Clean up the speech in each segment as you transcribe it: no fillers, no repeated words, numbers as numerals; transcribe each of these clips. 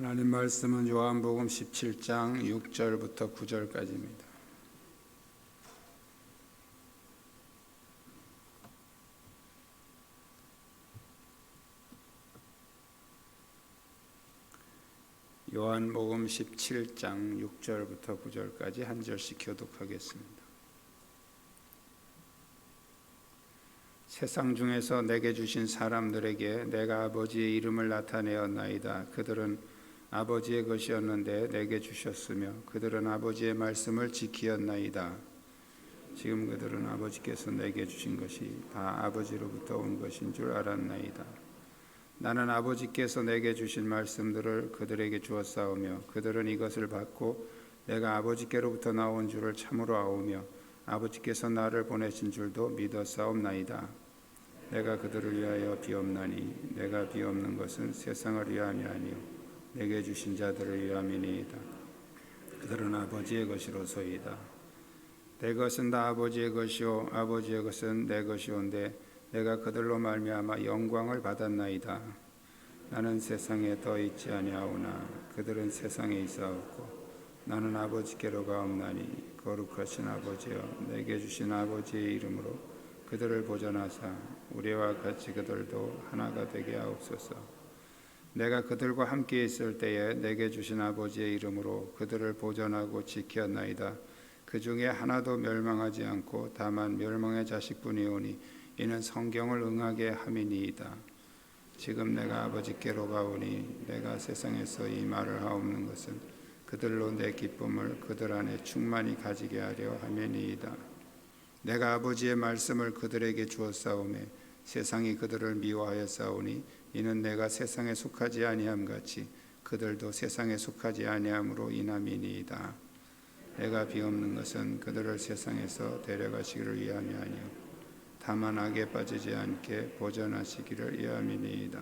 하나님 말씀은 요한복음 17장 6절부터 9절까지입니다. 요한복음 17장 6절부터 9절까지 한 절씩 교독하겠습니다. 세상 중에서 내게 주신 사람들에게 내가 아버지의 이름을 나타내었나이다. 그들은 아버지의 것이었는데 내게 주셨으며 그들은 아버지의 말씀을 지키었나이다. 지금 그들은 아버지께서 내게 주신 것이 다 아버지로부터 온 것인 줄 알았나이다. 나는 아버지께서 내게 주신 말씀들을 그들에게 주었사오며 그들은 이것을 받고 내가 아버지께로부터 나온 줄을 참으로 아오며 아버지께서 나를 보내신 줄도 믿었사옵나이다. 내가 그들을 위하여 비옵나니 내가 비옵는 것은 세상을 위함이 아니요 내게 주신 자들을 위함이니이다. 그들은 아버지의 것이로소이다. 내 것은 다 아버지의 것이요 아버지의 것은 내 것이온데 내가 그들로 말미암아 영광을 받았나이다. 나는 세상에 더 있지 아니하오나 그들은 세상에 있사옵고 나는 아버지께로 가옵나니 거룩하신 아버지여 내게 주신 아버지의 이름으로 그들을 보존하사 우리와 같이 그들도 하나가 되게 하옵소서. 내가 그들과 함께 있을 때에 내게 주신 아버지의 이름으로 그들을 보존하고 지켰나이다. 그 중에 하나도 멸망하지 않고 다만 멸망의 자식뿐이오니 이는 성경을 응하게 함이니이다. 지금 내가 아버지께로 가오니 내가 세상에서 이 말을 하옵는 것은 그들로 내 기쁨을 그들 안에 충만히 가지게 하려 함이니이다. 내가 아버지의 말씀을 그들에게 주었사오매 세상이 그들을 미워하였사오니 이는 내가 세상에 속하지 아니함 같이 그들도 세상에 속하지 아니함으로 인함이니이다. 내가 비옵는 것은 그들을 세상에서 데려가시기를 위함이 아니요 다만 악에 빠지지 않게 보존하시기를 위함이니이다.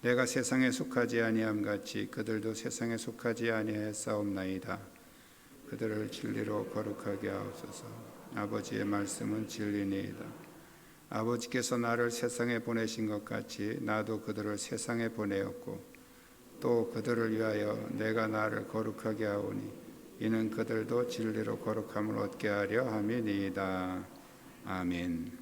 내가 세상에 속하지 아니함 같이 그들도 세상에 속하지 아니하였사옵나이다. 그들을 진리로 거룩하게 하옵소서. 아버지의 말씀은 진리니이다. 아버지께서 나를 세상에 보내신 것 같이 나도 그들을 세상에 보내었고 또 그들을 위하여 내가 나를 거룩하게 하오니 이는 그들도 진리로 거룩함을 얻게 하려 함이니이다. 아멘.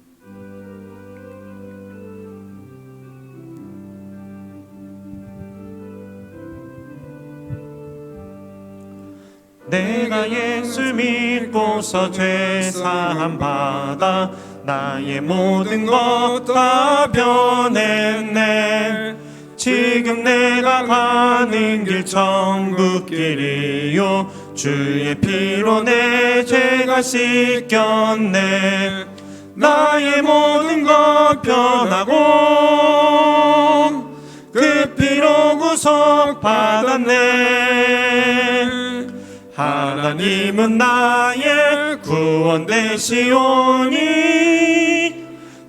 내가 예수 믿고서 죄사함 받아 나의 모든 것 다 변했네. 지금 내가 가는 길 천국길이요 주의 피로 내 죄가 씻겼네. 나의 모든 것 변하고 그 피로 구속 받았네. 하나님은 나의 구원 되시오니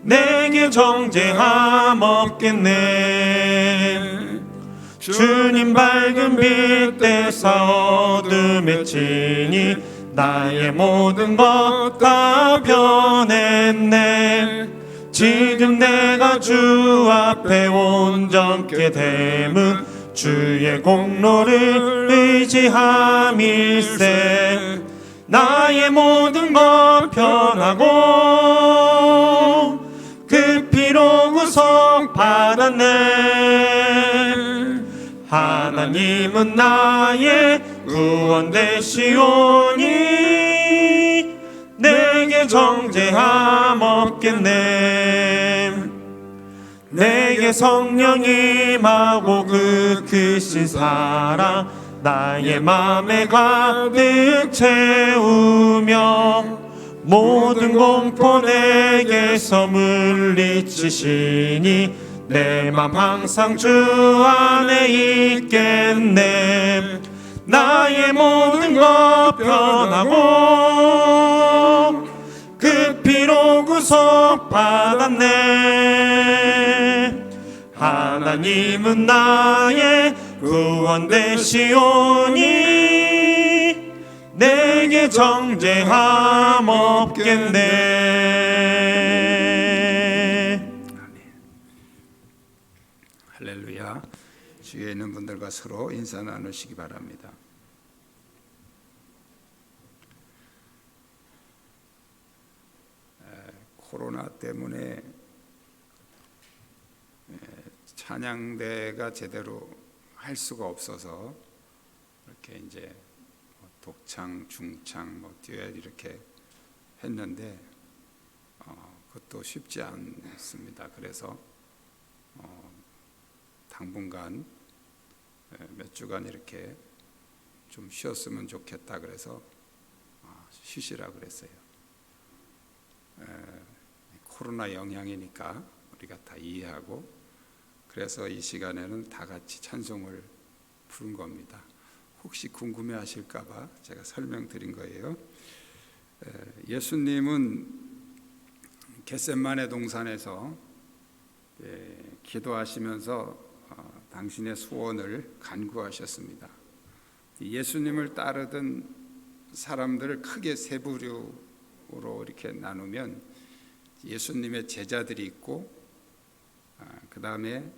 내게 정죄함 없겠네. 주님 밝은 빛 되사 어둠에 치니 나의 모든 것 다 변했네. 지금 내가 주 앞에 온전케 됨은 주의 공로를 의지함일세. 나의 모든 것 변하고 그 피로 구속 받았네. 하나님은 나의 구원 되시오니 내게 정죄함 없겠네. 내게 성령이 임하고 그 크신 사랑 나의 맘에 가득 채우며 모든 공포 내게서 물리치시니 내 맘 항상 주 안에 있겠네. 나의 모든 것 변하고 그 피로 구속 받았네. 하나님은 나의 구원 되시오니 내게 정죄함 없겠네. 할렐루야. 주위에 있는 분들과 서로 인사 나누시기 바랍니다. 코로나 때문에 찬양대가 제대로 할 수가 없어서 이렇게 이제 독창, 중창, 듀엣 이렇게 했는데 그것도 쉽지 않습니다. 그래서 당분간 몇 주간 이렇게 좀 쉬었으면 좋겠다 그래서 쉬시라 그랬어요. 코로나 영향이니까 우리가 다 이해하고 그래서 이 시간에는 다 같이 찬송을 부른 겁니다. 혹시 궁금해하실까 봐 제가 설명드린 거예요. 예수님은 겟셋마네 동산에서 기도하시면서 당신의 소원을 간구하셨습니다. 예수님을 따르던 사람들을 크게 세 부류로 이렇게 나누면 예수님의 제자들이 있고 그 다음에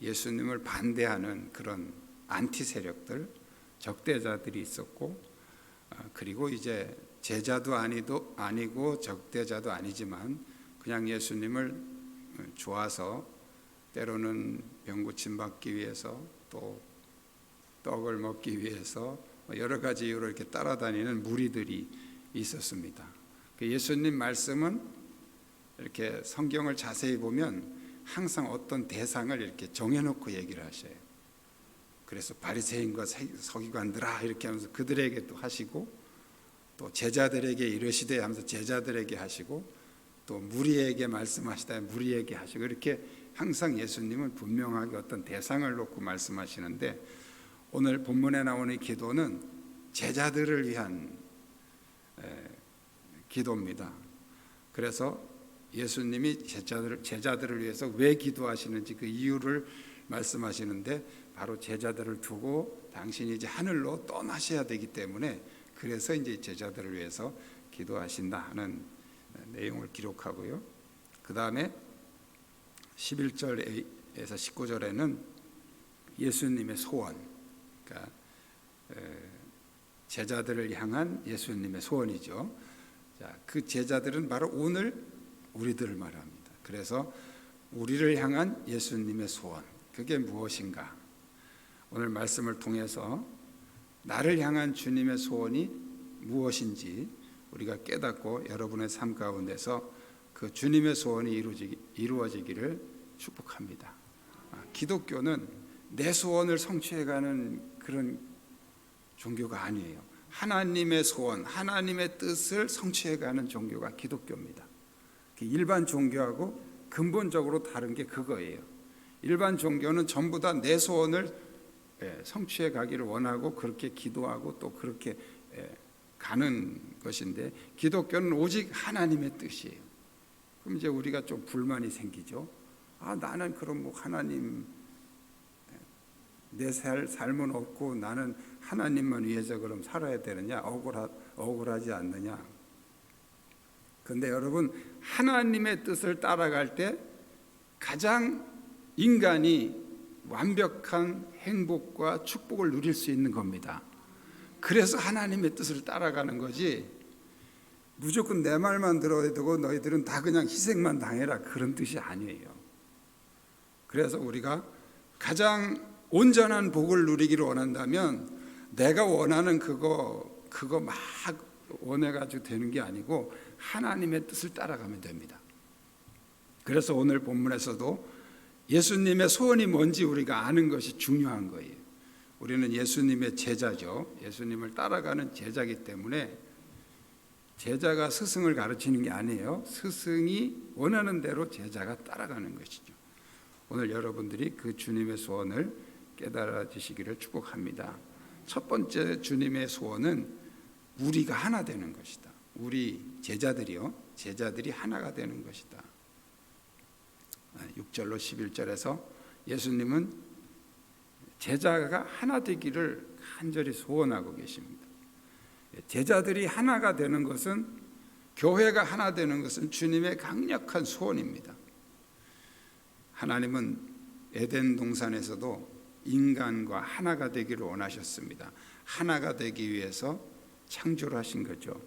예수님을 반대하는 그런 안티 세력들, 적대자들이 있었고 그리고 이제 제자도 아니고 적대자도 아니지만 그냥 예수님을 좋아서 때로는 병고침 받기 위해서 또 떡을 먹기 위해서 여러 가지 이유로 이렇게 따라다니는 무리들이 있었습니다. 예수님 말씀은 이렇게 성경을 자세히 보면 항상 어떤 대상을 이렇게 정해놓고 얘기를 하셔요. 그래서 바리새인과 서기관들아 이렇게 하면서 그들에게 또 하시고 또 제자들에게 이르시되 하면서 제자들에게 하시고 또 무리에게 말씀하시다 무리에게 하시고 이렇게 항상 예수님은 분명하게 어떤 대상을 놓고 말씀하시는데 오늘 본문에 나오는 기도는 제자들을 위한 기도입니다. 그래서 예수님이 제자들을 위해서 왜 기도하시는지 그 이유를 말씀하시는데 바로 제자들을 두고 당신이 이제 하늘로 떠나셔야 되기 때문에 그래서 이제 제자들을 위해서 기도하신다 하는 내용을 기록하고요. 그 다음에 11절에서 19절에는 예수님의 소원, 그러니까 제자들을 향한 예수님의 소원이죠. 자, 그 제자들은 바로 오늘 우리들을 말합니다. 그래서 우리를 향한 예수님의 소원, 그게 무엇인가? 오늘 말씀을 통해서 나를 향한 주님의 소원이 무엇인지 우리가 깨닫고 여러분의 삶 가운데서 그 주님의 소원이 이루어지기를 축복합니다. 기독교는 내 소원을 성취해가는 그런 종교가 아니에요. 하나님의 소원, 하나님의 뜻을 성취해가는 종교가 기독교입니다. 일반 종교하고 근본적으로 다른 게 그거예요. 일반 종교는 전부 다 내 소원을 성취해 가기를 원하고 그렇게 기도하고 또 그렇게 가는 것인데 기독교는 오직 하나님의 뜻이에요. 그럼 이제 우리가 좀 불만이 생기죠. 나는 그럼 뭐 하나님 내 삶은 없고 나는 하나님만 위해서 그럼 살아야 되느냐? 억울하지 않느냐? 그런데 여러분 하나님의 뜻을 따라갈 때 가장 인간이 완벽한 행복과 축복을 누릴 수 있는 겁니다. 그래서 하나님의 뜻을 따라가는 거지 무조건 내 말만 들어야 되고 너희들은 다 그냥 희생만 당해라 그런 뜻이 아니에요. 그래서 우리가 가장 온전한 복을 누리기를 원한다면 내가 원하는 그거 막 원해가지고 되는 게 아니고 하나님의 뜻을 따라가면 됩니다. 그래서 오늘 본문에서도 예수님의 소원이 뭔지 우리가 아는 것이 중요한 거예요. 우리는 예수님의 제자죠. 예수님을 따라가는 제자이기 때문에 제자가 스승을 가르치는 게 아니에요. 스승이 원하는 대로 제자가 따라가는 것이죠. 오늘 여러분들이 그 주님의 소원을 깨달아 주시기를 축복합니다. 첫 번째 주님의 소원은 우리가 하나 되는 것이다. 우리 제자들이 하나가 되는 것이다. 6절로 11절에서 예수님은 제자가 하나 되기를 간절히 소원하고 계십니다. 제자들이 하나가 되는 것은 교회가 하나 되는 것은 주님의 강력한 소원입니다. 하나님은 에덴 동산에서도 인간과 하나가 되기를 원하셨습니다. 하나가 되기 위해서 창조를 하신 거죠.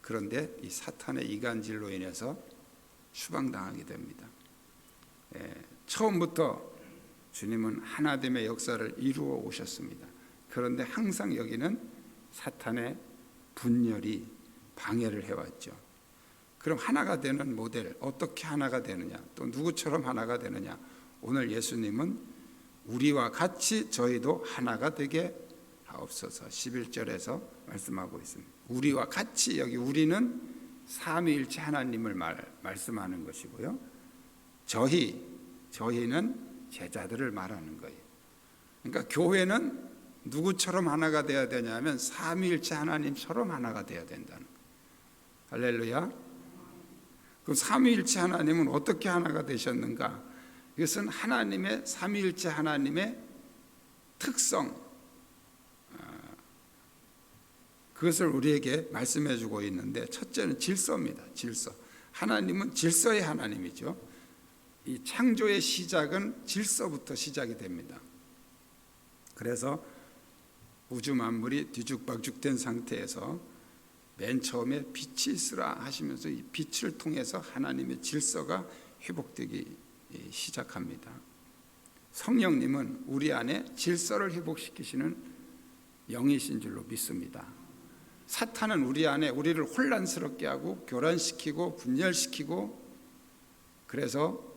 그런데 이 사탄의 이간질로 인해서 추방당하게 됩니다. 처음부터 주님은 하나됨의 역사를 이루어 오셨습니다. 그런데 항상 여기는 사탄의 분열이 방해를 해왔죠. 그럼 하나가 되는 모델, 어떻게 하나가 되느냐, 또 누구처럼 하나가 되느냐. 오늘 예수님은 우리와 같이 저희도 하나가 되게 하옵소서 11절에서 말씀하고 있습니다. 우리와 같이, 여기 우리는 삼위일체 하나님을 말씀하는 것이고요. 저희는 제자들을 말하는 거예요. 그러니까 교회는 누구처럼 하나가 돼야 되냐면 삼위일체 하나님처럼 하나가 돼야 된다는 거예요. 할렐루야. 그럼 삼위일체 하나님은 어떻게 하나가 되셨는가? 이것은 하나님의, 삼위일체 하나님의 특성, 그것을 우리에게 말씀해 주고 있는데, 첫째는 질서입니다. 질서. 하나님은 질서의 하나님이죠. 이 창조의 시작은 질서부터 시작이 됩니다. 그래서 우주 만물이 뒤죽박죽된 상태에서 맨 처음에 빛이 있으라 하시면서 이 빛을 통해서 하나님의 질서가 회복되기 시작합니다. 성령님은 우리 안에 질서를 회복시키시는 영이신 줄로 믿습니다. 사탄은 우리 안에 우리를 혼란스럽게 하고 교란시키고 분열시키고, 그래서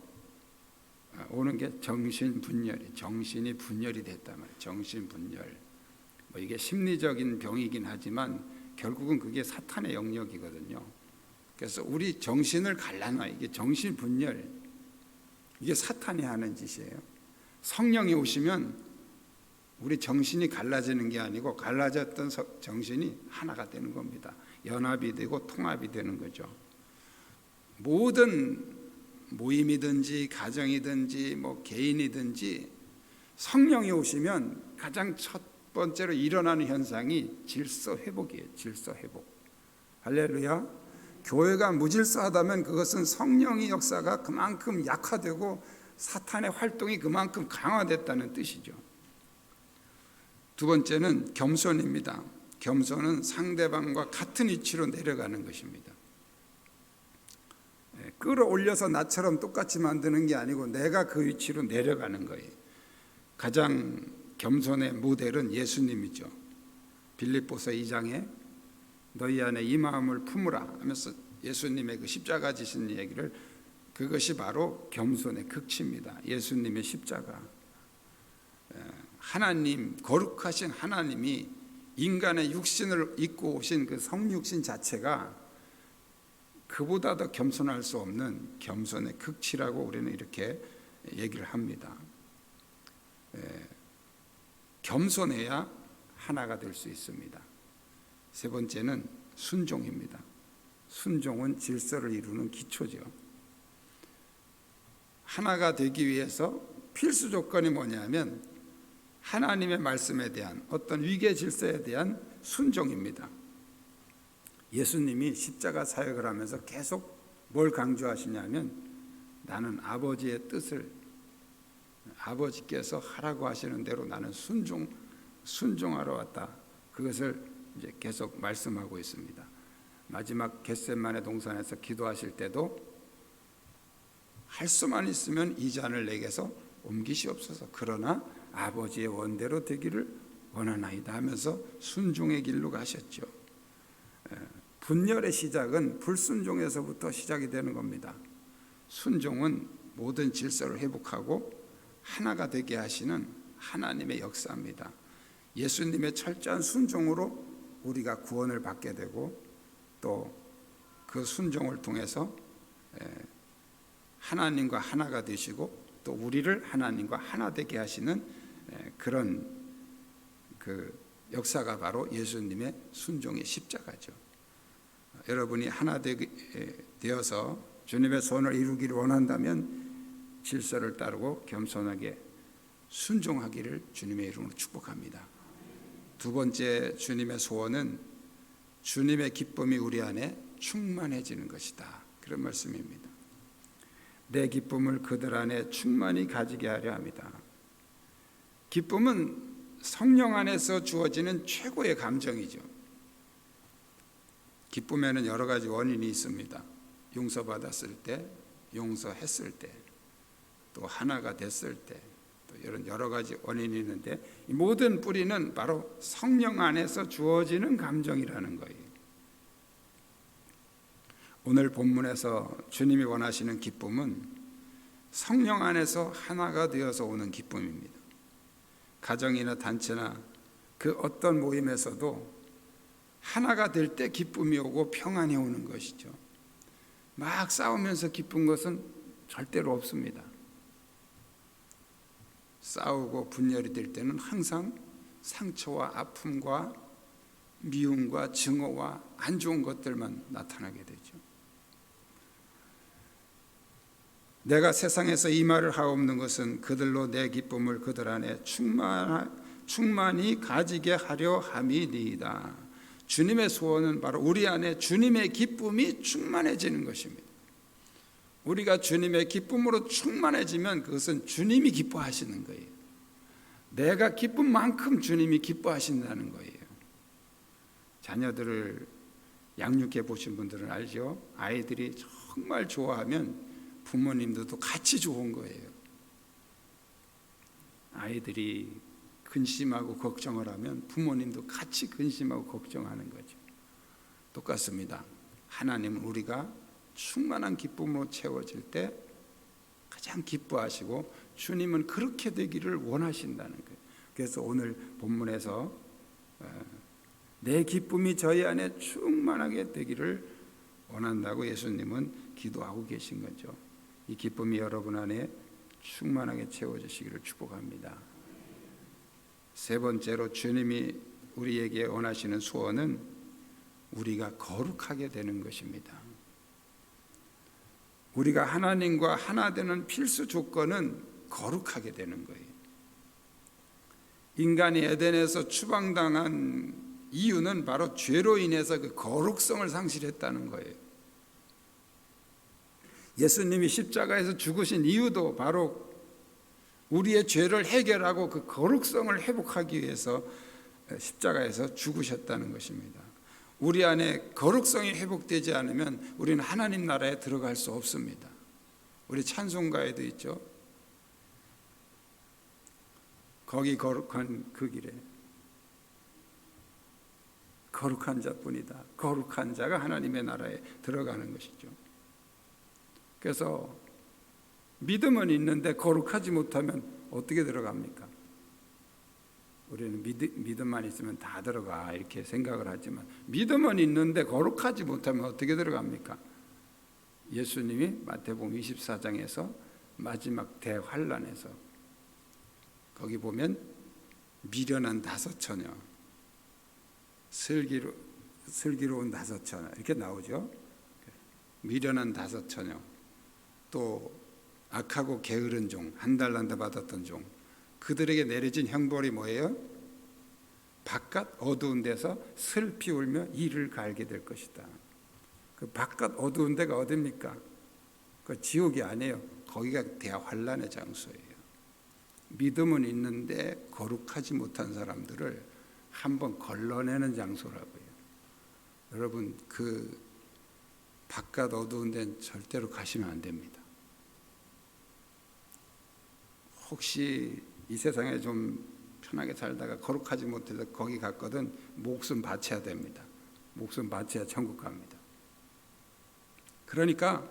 오는 게 정신분열이, 정신이 분열이 됐단 말이에요. 정신분열. 이게 심리적인 병이긴 하지만 결국은 그게 사탄의 영역이거든요. 그래서 우리 정신을 갈라놔. 이게 정신분열, 이게 사탄이 하는 짓이에요. 성령이 오시면 우리 정신이 갈라지는 게 아니고 갈라졌던 정신이 하나가 되는 겁니다. 연합이 되고 통합이 되는 거죠. 모든 모임이든지 가정이든지 개인이든지 성령이 오시면 가장 첫 번째로 일어나는 현상이 질서 회복이에요. 질서 회복. 할렐루야. 교회가 무질서하다면 그것은 성령의 역사가 그만큼 약화되고 사탄의 활동이 그만큼 강화됐다는 뜻이죠. 두 번째는 겸손입니다. 겸손은 상대방과 같은 위치로 내려가는 것입니다. 끌어올려서 나처럼 똑같이 만드는 게 아니고 내가 그 위치로 내려가는 거예요. 가장 겸손의 모델은 예수님이죠. 빌립보서 2장에 너희 안에 이 마음을 품으라 하면서 예수님의 그 십자가 지신 얘기를, 그것이 바로 겸손의 극치입니다. 예수님의 십자가. 하나님, 거룩하신 하나님이 인간의 육신을 입고 오신 그 성육신 자체가 그보다 더 겸손할 수 없는 겸손의 극치라고 우리는 이렇게 얘기를 합니다. 겸손해야 하나가 될 수 있습니다. 세 번째는 순종입니다. 순종은 질서를 이루는 기초죠. 하나가 되기 위해서 필수 조건이 뭐냐면 하나님의 말씀에 대한 어떤 위계 질서에 대한 순종입니다. 예수님이 십자가 사역을 하면서 계속 뭘 강조하시냐면 나는 아버지의 뜻을, 아버지께서 하라고 하시는 대로 나는 순종하러 왔다. 그것을 이제 계속 말씀하고 있습니다. 마지막 겟세마네 동산에서 기도하실 때도 할 수만 있으면 이 잔을 내게서 옮기시옵소서. 그러나 아버지의 원대로 되기를 원하나이다 하면서 순종의 길로 가셨죠. 분열의 시작은 불순종에서부터 시작이 되는 겁니다. 순종은 모든 질서를 회복하고 하나가 되게 하시는 하나님의 역사입니다. 예수님의 철저한 순종으로 우리가 구원을 받게 되고 또 그 순종을 통해서 하나님과 하나가 되시고 또 우리를 하나님과 하나 되게 하시는 그런 그 역사가 바로 예수님의 순종의 십자가죠. 여러분이 하나 되어서 주님의 소원을 이루기를 원한다면 질서를 따르고 겸손하게 순종하기를 주님의 이름으로 축복합니다. 두 번째 주님의 소원은 주님의 기쁨이 우리 안에 충만해지는 것이다. 그런 말씀입니다. 내 기쁨을 그들 안에 충만히 가지게 하려 합니다. 기쁨은 성령 안에서 주어지는 최고의 감정이죠. 기쁨에는 여러 가지 원인이 있습니다. 용서받았을 때, 용서했을 때, 또 하나가 됐을 때, 또 이런 여러 가지 원인이 있는데 이 모든 뿌리는 바로 성령 안에서 주어지는 감정이라는 거예요. 오늘 본문에서 주님이 원하시는 기쁨은 성령 안에서 하나가 되어서 오는 기쁨입니다. 가정이나 단체나 그 어떤 모임에서도 하나가 될 때 기쁨이 오고 평안이 오는 것이죠. 막 싸우면서 기쁜 것은 절대로 없습니다. 싸우고 분열이 될 때는 항상 상처와 아픔과 미움과 증오와 안 좋은 것들만 나타나게 되죠. 내가 세상에서 이 말을 하옵는 것은 그들로 내 기쁨을 그들 안에 충만히 가지게 하려 함이니이다. 주님의 소원은 바로 우리 안에 주님의 기쁨이 충만해지는 것입니다. 우리가 주님의 기쁨으로 충만해지면 그것은 주님이 기뻐하시는 거예요. 내가 기쁜 만큼 주님이 기뻐하신다는 거예요. 자녀들을 양육해 보신 분들은 알죠? 아이들이 정말 좋아하면 부모님들도 같이 좋은 거예요. 아이들이 근심하고 걱정을 하면 부모님도 같이 근심하고 걱정하는 거죠. 똑같습니다. 하나님은 우리가 충만한 기쁨으로 채워질 때 가장 기뻐하시고 주님은 그렇게 되기를 원하신다는 거예요. 그래서 오늘 본문에서 내 기쁨이 저희 안에 충만하게 되기를 원한다고 예수님은 기도하고 계신 거죠. 이 기쁨이 여러분 안에 충만하게 채워지시기를 축복합니다. 세 번째로 주님이 우리에게 원하시는 소원은 우리가 거룩하게 되는 것입니다. 우리가 하나님과 하나 되는 필수 조건은 거룩하게 되는 거예요. 인간이 에덴에서 추방당한 이유는 바로 죄로 인해서 그 거룩성을 상실했다는 거예요. 예수님이 십자가에서 죽으신 이유도 바로 우리의 죄를 해결하고 그 거룩성을 회복하기 위해서 십자가에서 죽으셨다는 것입니다. 우리 안에 거룩성이 회복되지 않으면 우리는 하나님 나라에 들어갈 수 없습니다. 우리 찬송가에도 있죠. 거기 거룩한 그 길에 거룩한 자뿐이다. 거룩한 자가 하나님의 나라에 들어가는 것이죠. 그래서 믿음은 있는데 거룩하지 못하면 어떻게 들어갑니까? 우리는 믿음만 있으면 다 들어가 이렇게 생각을 하지만 믿음은 있는데 거룩하지 못하면 어떻게 들어갑니까? 예수님이 마태복음 24장에서 마지막 대환란에서 거기 보면 미련한 5처녀, 슬기로운 5처녀 이렇게 나오죠. 미련한 5처녀, 또 악하고 게으른 종, 한 달란트 받았던 종, 그들에게 내려진 형벌이 뭐예요? 바깥 어두운 데서 슬피 울며 이를 갈게 될 것이다. 그 바깥 어두운 데가 어딥니까? 그 지옥이 아니에요. 거기가 대환란의 장소예요. 믿음은 있는데 거룩하지 못한 사람들을 한번 걸러내는 장소라고요. 여러분, 그 바깥 어두운 데는 절대로 가시면 안 됩니다. 혹시 이 세상에 좀 편하게 살다가 거룩하지 못해서 거기 갔거든 목숨 바쳐야 됩니다. 목숨 바쳐야 천국 갑니다. 그러니까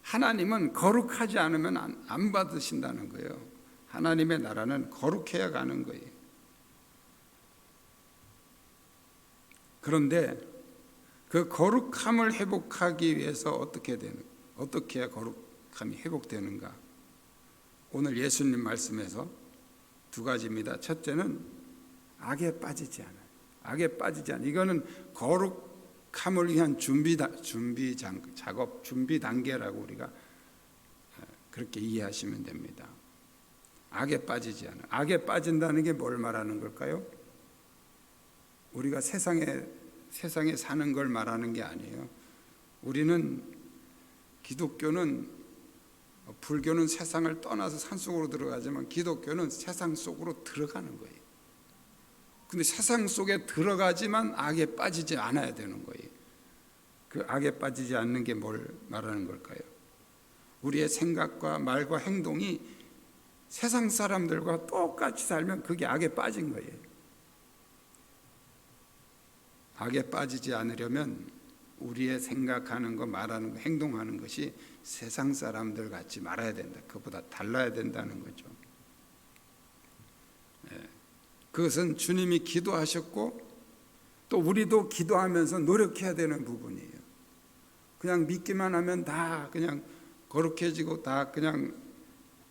하나님은 거룩하지 않으면 안 받으신다는 거예요. 하나님의 나라는 거룩해야 가는 거예요. 그런데 그 거룩함을 회복하기 위해서 어떻게 해야 거룩함이 회복되는가? 오늘 예수님 말씀에서 2가지입니다. 첫째는 악에 빠지지 않아요. 악에 빠지지 않아요. 이거는 거룩함을 위한 준비 작업, 준비 단계라고 우리가 그렇게 이해하시면 됩니다. 악에 빠지지 않아요. 악에 빠진다는 게 뭘 말하는 걸까요? 우리가 세상에 사는 걸 말하는 게 아니에요. 우리는 기독교는 불교는 세상을 떠나서 산속으로 들어가지만 기독교는 세상 속으로 들어가는 거예요. 근데 세상 속에 들어가지만 악에 빠지지 않아야 되는 거예요. 그 악에 빠지지 않는 게 뭘 말하는 걸까요? 우리의 생각과 말과 행동이 세상 사람들과 똑같이 살면 그게 악에 빠진 거예요. 악에 빠지지 않으려면 우리의 생각하는 거, 말하는 거, 행동하는 것이 세상 사람들 같지 말아야 된다. 그보다 달라야 된다는 거죠. 그것은 주님이 기도하셨고 또 우리도 기도하면서 노력해야 되는 부분이에요. 그냥 믿기만 하면 다 그냥 거룩해지고 다 그냥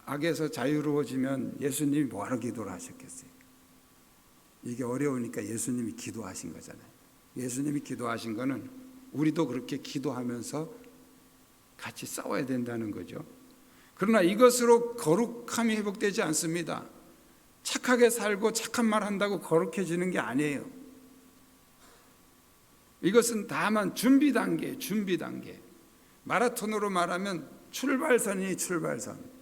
악에서 자유로워지면 예수님이 뭐하러 기도를 하셨겠어요? 이게 어려우니까 예수님이 기도하신 거잖아요. 예수님이 기도하신 거는 우리도 그렇게 기도하면서 같이 싸워야 된다는 거죠. 그러나 이것으로 거룩함이 회복되지 않습니다. 착하게 살고 착한 말 한다고 거룩해지는 게 아니에요. 이것은 다만 준비 단계. 마라톤으로 말하면 출발선이 출발선.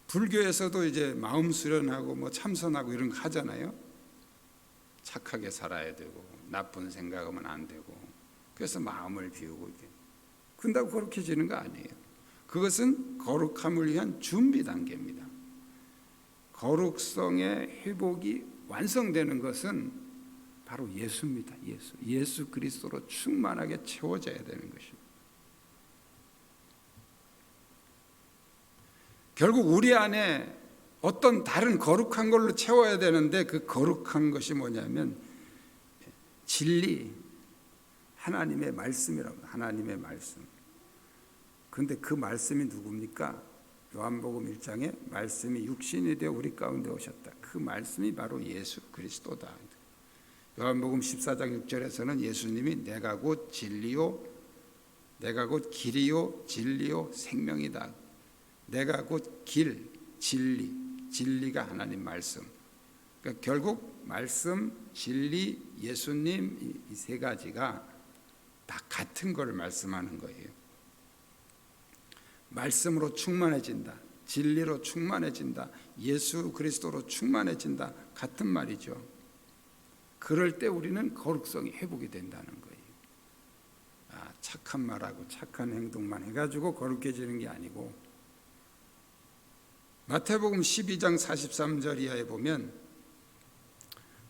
불교에서도 이제 마음 수련하고 뭐 참선하고 이런 거 하잖아요. 착하게 살아야 되고 나쁜 생각하면 안 되고 그래서 마음을 비우고 이제 근다고 거룩해지는 거 아니에요. 그것은 거룩함을 위한 준비 단계입니다. 거룩성의 회복이 완성되는 것은 바로 예수입니다. 예수 그리스도로 충만하게 채워져야 되는 것입니다. 결국 우리 안에 어떤 다른 거룩한 걸로 채워야 되는데 그 거룩한 것이 뭐냐면 진리, 하나님의 말씀이라고. 하나님의 말씀. 그런데 그 말씀이 누굽니까? 요한복음 1장에 말씀이 육신이 되어 우리 가운데 오셨다. 그 말씀이 바로 예수 그리스도다. 요한복음 14장 6절에서는 예수님이 내가 곧 진리요, 내가 곧 길이요, 진리요, 생명이다. 내가 곧 길, 진리, 진리가 하나님 말씀. 그러니까 결국 말씀, 진리, 예수님 이 세 가지가 다 같은 걸 말씀하는 거예요. 말씀으로 충만해진다, 진리로 충만해진다, 예수 그리스도로 충만해진다, 같은 말이죠. 그럴 때 우리는 거룩성이 회복이 된다는 거예요. 착한 말하고 착한 행동만 해가지고 거룩해지는 게 아니고, 마태복음 12장 43절 이하에 보면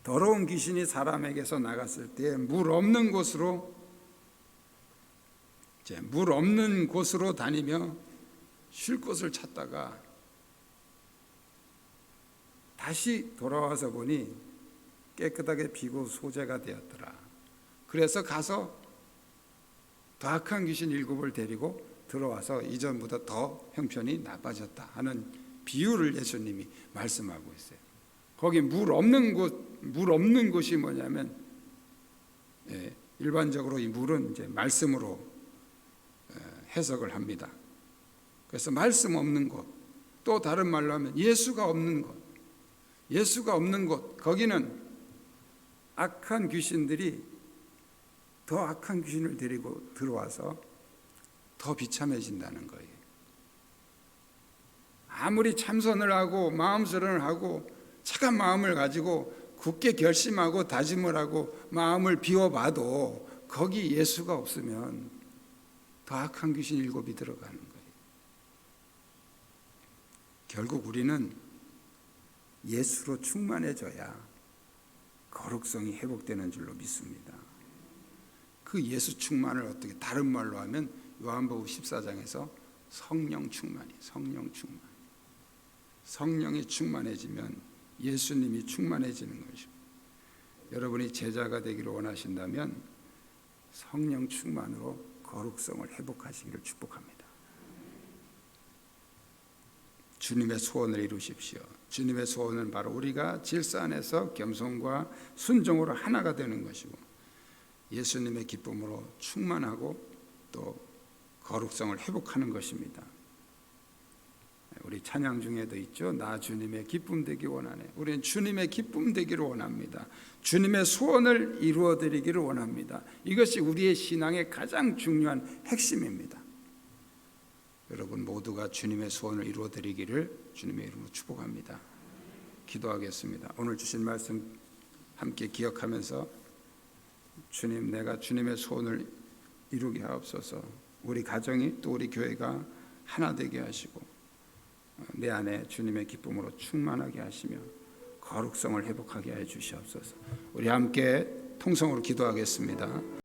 더러운 귀신이 사람에게서 나갔을 때 물 없는 곳으로 다니며 쉴 곳을 찾다가 다시 돌아와서 보니 깨끗하게 비고 소재가 되었더라. 그래서 가서 더 악한 귀신 7을 데리고 들어와서 이전보다 더 형편이 나빠졌다 하는 비유를 예수님이 말씀하고 있어요. 거기 물 없는 곳이 뭐냐면 일반적으로 이 물은 이제 말씀으로 해석을 합니다. 그래서 말씀 없는 곳, 또 다른 말로 하면 예수가 없는 곳, 거기는 악한 귀신들이 더 악한 귀신을 데리고 들어와서 더 비참해진다는 거예요. 아무리 참선을 하고 마음수련을 하고 착한 마음을 가지고 굳게 결심하고 다짐을 하고 마음을 비워봐도 거기 예수가 없으면 더 악한 귀신 7이 들어가는 거예요. 결국 우리는 예수로 충만해져야 거룩성이 회복되는 줄로 믿습니다. 그 예수 충만을 어떻게 다른 말로 하면 요한복음 14장에서 성령 충만이, 성령이 충만해지면 예수님이 충만해지는 것입니다. 여러분이 제자가 되기를 원하신다면 성령 충만으로 거룩성을 회복하시기를 축복합니다. 주님의 소원을 이루십시오. 주님의 소원은 바로 우리가 질서 안에서 겸손과 순종으로 하나가 되는 것이고 예수님의 기쁨으로 충만하고 또 거룩성을 회복하는 것입니다. 우리 찬양 중에도 있죠. 나 주님의 기쁨 되기 원하네. 우리는 주님의 기쁨 되기를 원합니다. 주님의 소원을 이루어 드리기를 원합니다. 이것이 우리의 신앙의 가장 중요한 핵심입니다. 여러분 모두가 주님의 소원을 이루어 드리기를 주님의 이름으로 축복합니다. 기도하겠습니다. 오늘 주신 말씀 함께 기억하면서 주님, 내가 주님의 소원을 이루게 하옵소서. 우리 가정이 또 우리 교회가 하나 되게 하시고 내 안에 주님의 기쁨으로 충만하게 하시며 거룩성을 회복하게 해 주시옵소서. 우리 함께 통성으로 기도하겠습니다.